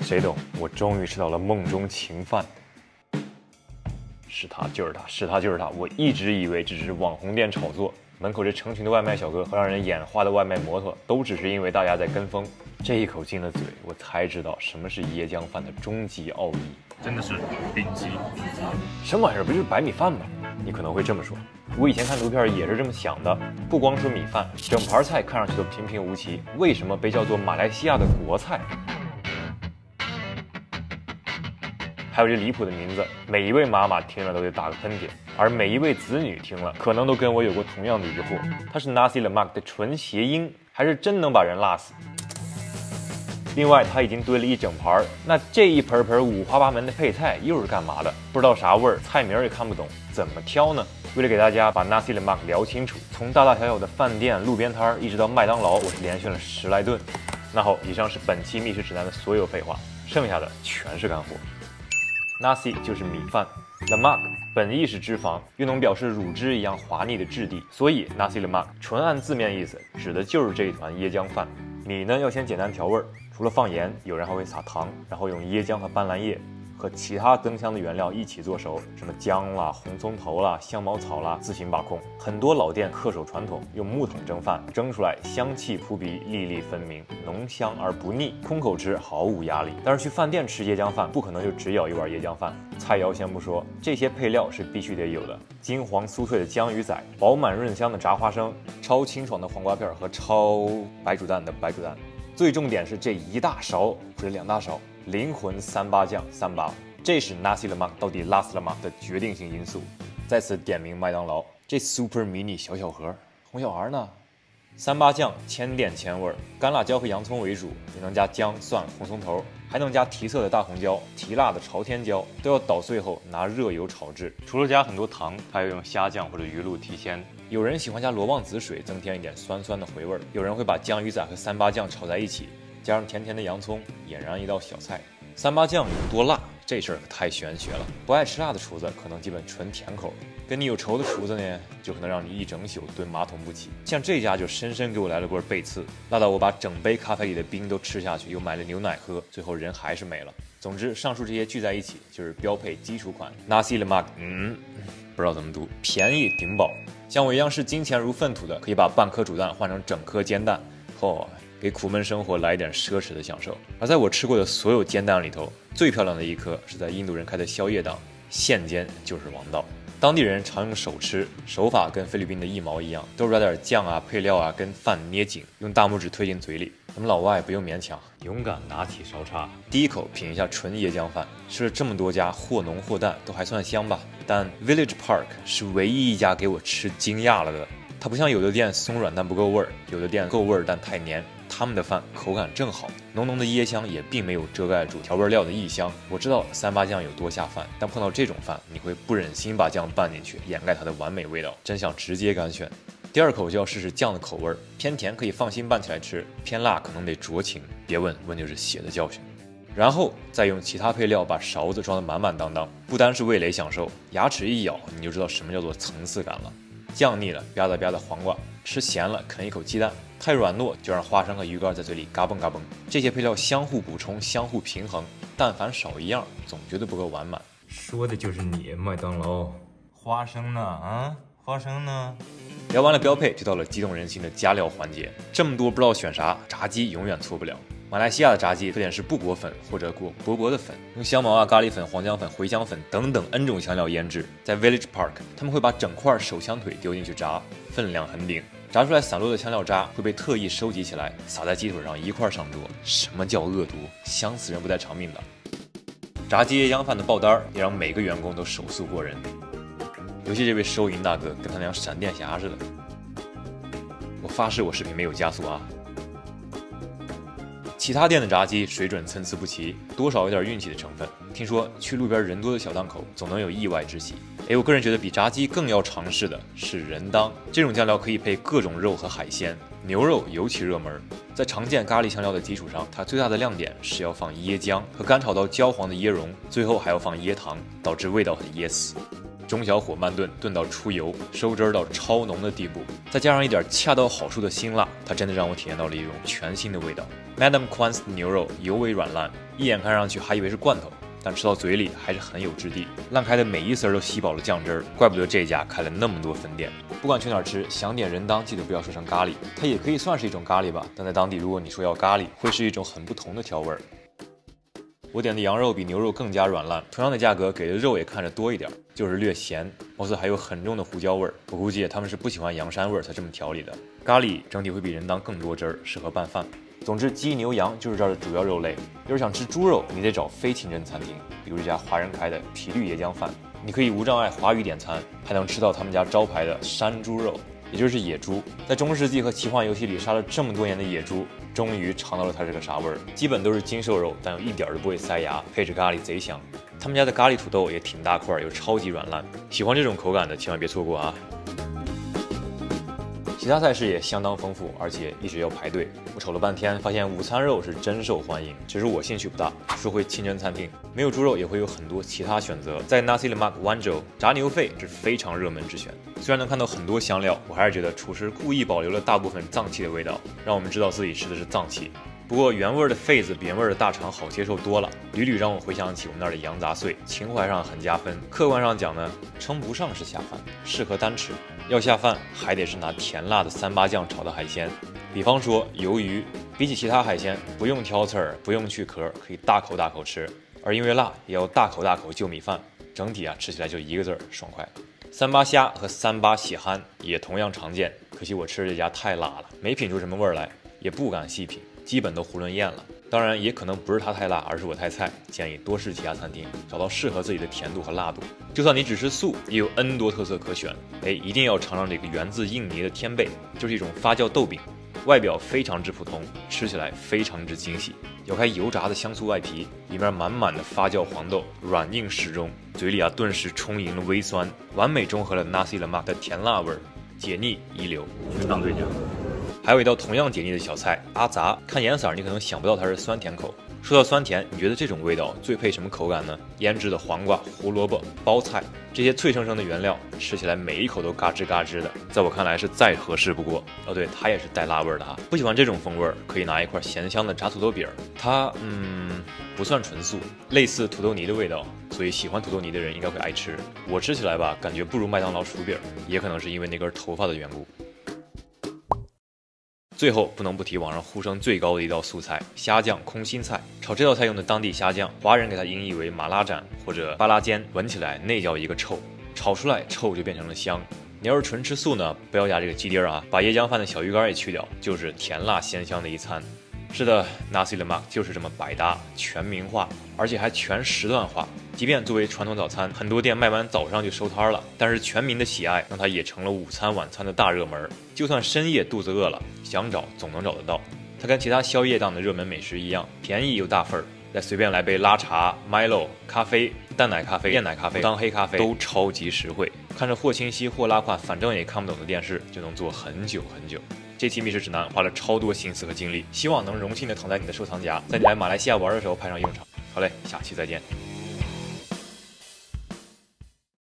谁懂？我终于吃到了梦中情饭。是他，就是他，是他，就是他。我一直以为只是网红店炒作，门口这成群的外卖小哥和让人眼花的外卖摩托，都只是因为大家在跟风。这一口进了嘴，我才知道什么是椰浆饭的终极奥义。真的是顶级！什么玩意儿？不就是白米饭吗？你可能会这么说。我以前看图片也是这么想的。不光是米饭，整盘菜看上去都平平无奇，为什么被叫做马来西亚的国菜？还有这离谱的名字，每一位妈妈听了都得打个喷嚏，而每一位子女听了，可能都跟我有过同样的疑惑：它是 Nasi Lemak 的纯谐音，还是真能把人辣死？另外，它已经堆了一整盘，那这一盆五花八门的配菜又是干嘛的？不知道啥味儿，菜名也看不懂，怎么挑呢？为了给大家把 Nasi Lemak 聊清楚，从大大小小的饭店、路边摊一直到麦当劳，我是连训了10来顿。那好，以上是本期觅食指南的所有废话，剩下的全是干货。Nasi 就是米饭 ，Lemak 本意是脂肪，又能表示乳汁一样滑腻的质地，所以 Nasi Lemak 纯按字面意思，指的就是这一团椰浆饭。米呢要先简单调味儿，除了放盐，有人还会撒糖，然后用椰浆和斑斓叶和其他增香的原料一起做熟，什么姜啦、红葱头啦、香茅草啦，自行把控。很多老店恪守传统，用木桶蒸饭，蒸出来香气扑鼻，粒粒分明，浓香而不腻，空口吃毫无压力。但是去饭店吃椰浆饭，不可能就只舀一碗椰浆饭。菜肴先不说，这些配料是必须得有的：金黄酥脆的江鱼仔，饱满润香的炸花生，超清爽的黄瓜片和超白煮蛋的白煮蛋。最重点是这一大勺或者2大勺灵魂三八酱3八，这是 Nasi Lemak 到底辣死了吗的决定性因素。在此点名麦当劳，这 super mini 小盒，哄小孩呢。3八酱千店千味，干辣椒和洋葱为主，也能加姜、蒜、红葱头，还能加提色的大红椒、提辣的朝天椒，都要捣碎后拿热油炒制。除了加很多糖，还要用虾酱或者鱼露提鲜。有人喜欢加罗旺子水，增添一点酸酸的回味；有人会把江鱼仔和3八酱炒在一起，加上甜甜的洋葱，俨然一道小菜。3八酱有多辣，这事儿可太玄学了。不爱吃辣的厨子可能基本纯甜口，跟你有仇的厨子呢，就可能让你一整宿蹲马桶不起。像这家就深深给我来了锅背刺，辣到我把整杯咖啡里的冰都吃下去，又买了牛奶喝，最后人还是没了。总之，上述这些聚在一起，就是标配基础款 Nasi Lemak。不知道怎么读，便宜顶饱。像我一样视金钱如粪土的，可以把半颗煮蛋换成整颗煎蛋，给苦闷生活来一点奢侈的享受。而在我吃过的所有煎蛋里头，最漂亮的一颗是在印度人开的宵夜档，现煎就是王道。当地人常用手吃，手法跟菲律宾的一毛一样，都是把点酱啊、配料啊跟饭捏紧，用大拇指推进嘴里。咱们老外不用勉强，勇敢拿起勺叉，第一口品一下纯椰浆饭。吃了这么多家，或浓或淡，都还算香吧。但 Village Park 是唯一一家给我吃惊讶了的。它不像有的店松软但不够味儿，有的店够味儿但太黏。他们的饭口感正好，浓浓的椰香也并没有遮盖住调味料的异香。我知道3八酱有多下饭，但碰到这种饭，你会不忍心把酱拌进去，掩盖它的完美味道，真想直接干选。第二口就要试试酱的口味，偏甜可以放心拌起来吃，偏辣可能得酌情。别问，问就是血的教训。然后再用其他配料把勺子装得满满当当，不单是味蕾享受，牙齿一咬你就知道什么叫做层次感了。酱腻了，吧嗒吧嗒黄瓜；吃咸了，啃一口鸡蛋；太软糯，就让花生和鱼干在嘴里嘎嘣嘎嘣。这些配料相互补充，相互平衡，但凡少一样，总觉得不够完满。说的就是你，麦当劳。花生呢？啊，花生呢？聊完了标配，就到了激动人心的加料环节。这么多不知道选啥，炸鸡永远错不了。马来西亚的炸鸡特点是不裹粉或者裹薄薄的粉，用香茅啊、咖喱粉、黄姜粉、茴香粉等等 N 种香料腌制。在 Village Park， 他们会把整块手枪腿丢进去炸，分量很顶。炸出来散落的香料渣会被特意收集起来，撒在鸡腿上一块上桌。什么叫恶毒？香死人不带偿命的。炸鸡椰浆饭的爆单也让每个员工都手速过人，尤其这位收银大哥跟他娘闪电侠似的。我发誓我视频没有加速啊。其他店的炸鸡水准参差不齐，多少有点运气的成分。听说去路边人多的小档口，总能有意外之喜。我个人觉得比炸鸡更要尝试的是人当，这种酱料可以配各种肉和海鲜，牛肉尤其热门。在常见咖喱香料的基础上，它最大的亮点是要放椰浆和干炒到焦黄的椰蓉，最后还要放椰糖，导致味道很噎死。中小火慢炖，炖到出油，收汁儿到超浓的地步，再加上一点恰到好处的辛辣，它真的让我体验到了一种全新的味道。Madam Kwan's 牛肉尤为软烂，一眼看上去还以为是罐头，但吃到嘴里还是很有质地，烂开的每一丝都吸饱了酱汁儿，怪不得这家开了那么多分店。不管去哪儿吃，想点人当记得不要说成咖喱，它也可以算是一种咖喱吧，但在当地如果你说要咖喱，会是一种很不同的调味儿。我点的羊肉比牛肉更加软烂，同样的价格给的肉也看着多一点，就是略咸，貌似还有很重的胡椒味儿。我估计他们是不喜欢羊膻味儿才这么调理的。咖喱整体会比人当更多汁儿，适合拌饭。总之，鸡、牛、羊就是这儿的主要肉类。要是想吃猪肉，你得找非清真餐厅，比如这家华人开的皮绿椰浆饭，你可以无障碍华语点餐，还能吃到他们家招牌的山猪肉，也就是野猪。在中世纪和奇幻游戏里杀了这么多年的野猪，终于尝到了它是个啥味儿。基本都是精瘦肉，但有一点都不会塞牙，配着咖喱贼香。他们家的咖喱土豆也挺大块，又超级软烂，喜欢这种口感的千万别错过啊！其他菜式也相当丰富，而且一直要排队。我瞅了半天，发现午餐肉是真受欢迎，只是我兴趣不大。说回清真餐厅，没有猪肉也会有很多其他选择。在 Nasi Lemak Wanjo 炸牛肺是非常热门之选。虽然能看到很多香料，我还是觉得厨师故意保留了大部分脏器的味道，让我们知道自己吃的是脏器。不过原味的肺子比原味的大肠好接受多了，屡屡让我回想起我们那儿的羊杂碎，情怀上很加分。客观上讲呢，称不上是下饭，适合单吃。要下饭还得是拿甜辣的三八酱炒的海鲜，比方说鱿鱼，比起其他海鲜不用挑刺儿，不用去壳，可以大口大口吃。而因为辣，也要大口大口就米饭，整体吃起来就一个字儿爽快。三八虾和三八血蚶也同样常见，可惜我吃的这家太辣了，没品出什么味儿来，也不敢细品。基本都囫囵咽了，当然也可能不是它太辣，而是我太菜。建议多试其他餐厅，找到适合自己的甜度和辣度。就算你只吃素，也有 N 多特色可选。一定要尝尝这个源自印尼的天贝，就是一种发酵豆饼，外表非常之普通，吃起来非常之惊喜。咬开油炸的香酥外皮，里面满满的发酵黄豆，软硬适中，嘴里顿时充盈了微酸，完美中和了 Nasi Lemak 的甜辣味儿，解腻一流。当对家。还有一道同样解腻的小菜阿杂，看颜色你可能想不到它是酸甜口。说到酸甜，你觉得这种味道最配什么口感呢？腌制的黄瓜、胡萝卜、包菜，这些脆生生的原料，吃起来每一口都嘎吱嘎吱的，在我看来是再合适不过。哦对，它也是带辣味的哈。不喜欢这种风味，可以拿一块咸香的炸土豆饼，它不算纯素，类似土豆泥的味道，所以喜欢土豆泥的人应该会爱吃。我吃起来吧，感觉不如麦当劳薯饼，也可能是因为那根头发的缘故。最后不能不提网上呼声最高的一道素菜——虾酱空心菜。炒这道菜用的当地虾酱，华人给它音译为马拉盏或者巴拉尖，闻起来那叫一个臭，炒出来臭就变成了香。你要是纯吃素呢，不要加这个鸡丁啊，把椰浆饭的小鱼干也去掉，就是甜辣鲜香的一餐。是的 ，Nasi Lemak 就是这么百搭、全民化，而且还全时段化。即便作为传统早餐，很多店卖完早上就收摊了，但是全民的喜爱让它也成了午餐、晚餐的大热门。就算深夜肚子饿了，想找总能找得到。它跟其他宵夜档的热门美食一样，便宜又大份儿，再随便来杯拉茶、Milo、咖啡、淡奶咖啡、燕奶咖啡、当黑咖啡都超级实惠。看着或清晰或拉胯，反正也看不懂的电视，就能做很久很久。这期密室指南花了超多心思和精力，希望能荣幸的躺在你的收藏夹，在你来马来西亚玩的时候派上用场。好嘞，下期再见。